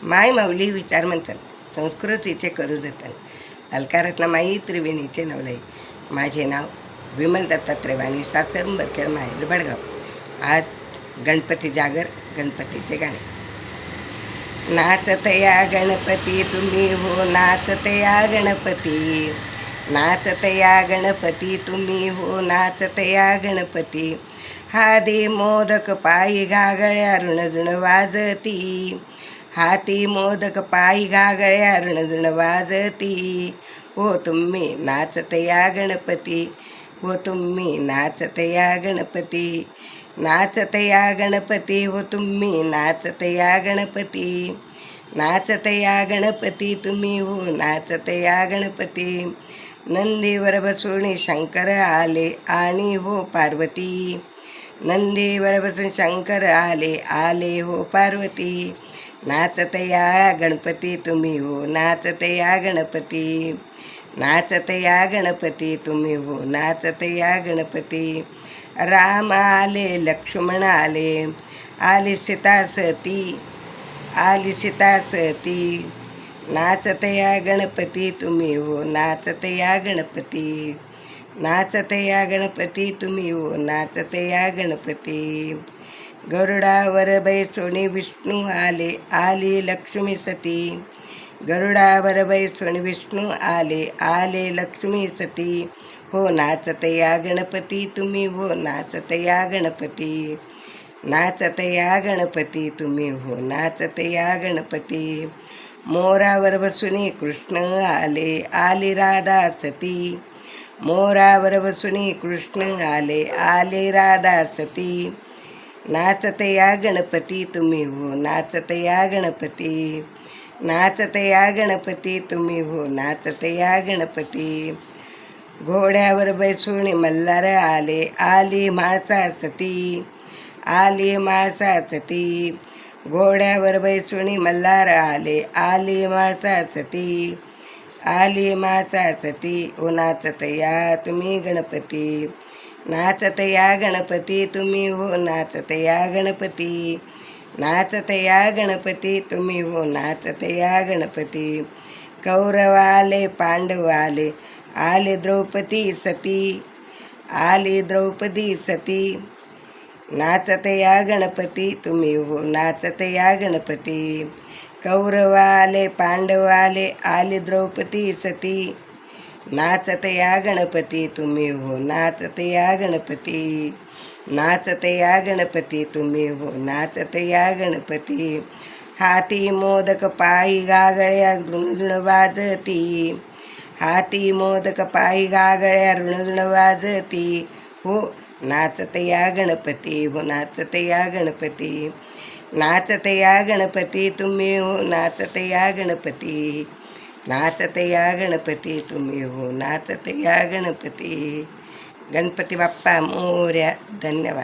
माय माऊली विचारमंथन संस्कृतीचे करू जतन अलकारत्न माई त्रिवेणीचे नवलाई. माझे नाव विमल दत्तात्रय वाणी, सासर उंबरखेड, माहेर बडगाव. आज गणपती जागर, गणपतीचे गाणे. नाचतया गणपती तुम्ही हो, नाचतया गणपती, नाचतया गणपती तुम्ही हो, नाचतया गणपती. हाती मोदक पायी घागळ्या ऋणझुण वाजती, हाती मोदक पायी घागळ्या ऋणझुण वाजती. हो तुम्ही नाचतया गणपती, हो तुम्ही नाचतया गणपती, नाचतया गणपती, हो तुम्ही नाचतया गणपती, नाचतया गणपती तुम्ही हो, नाचतया गणपती. नंदीवर बसून शंकर आले आणि हो पार्वती, नंदीवर बसून शंकर आले, आले हो पार्वती. नाचतया गणपती तुम्ही हो, नाचतया गणपती, नाचतया गणपती तुम्ही हो, नाचतया गणपती. राम आले, लक्ष्मण आले, आली सीता सती, आली सीता सती. नाचतया गणपती तुम्ही हो, नाचतया गणपती, नाचतया गणपती तुम्ही हो, नाचतया गणपती. गरुडावर बैसोनी विष्णू आले, आली लक्ष्मी सती, गरुडावर बैसोनी विष्णू आले, आले लक्ष्मी सती. हो नाचतया गणपती तुम्ही हो, नाचतया गणपती, नाचतया गणपती तुम्ही हो, नाचतया गणपती. मोरावर बसून कृष्ण आले, आली राधा सती, मोरावर बसून कृष्ण आले, आले राधा सती. नाचतया गणपती तुम्ही हो, नाचतया गणपती, नाचतया गणपती तुम्ही हो, नाचतया गणपती. घोड्यावर बैसून मल्हार आले, आली म्हाळसा सती, आली म्हाळसा सती. घोड्यावर बैसून मल्हार आले, आली म्हाळसा सती, आली म्हाळसा सती. ओ नाचतया तुम्ही गणपती, नाचतया गणपती तुम्ही हो, नाचतया गणपती, नाचतया गणपती तुम्ही हो, नाचतया गणपती. कौरव आले, पांडव आले, आले द्रौपदी सती, आली द्रौपदी सती. नाचतया गणपती तुम्ही हो, नाचतया गणपती. कौरव आले, पांडव आले, आली द्रौपदी सती. नाचतया गणपती तुम्ही हो, नाचतया गणपती, नाचतया गणपती तुम्ही हो, नाचतया गणपती. हाती मोदक पायी घागळ्या ऋणझुण वाजती, हाती मोदक पायी घागळ्या ऋणझुण वाजती. हो नाचतया गणपती, हो नाचतया गणपती, नाचतया गणपती तुम्ही हो, नाचतया गणपती, नाचतया गणपती तुम्ही हो, नाचतया गणपती. गणपती बाप्पा मोरया. धन्यवाद.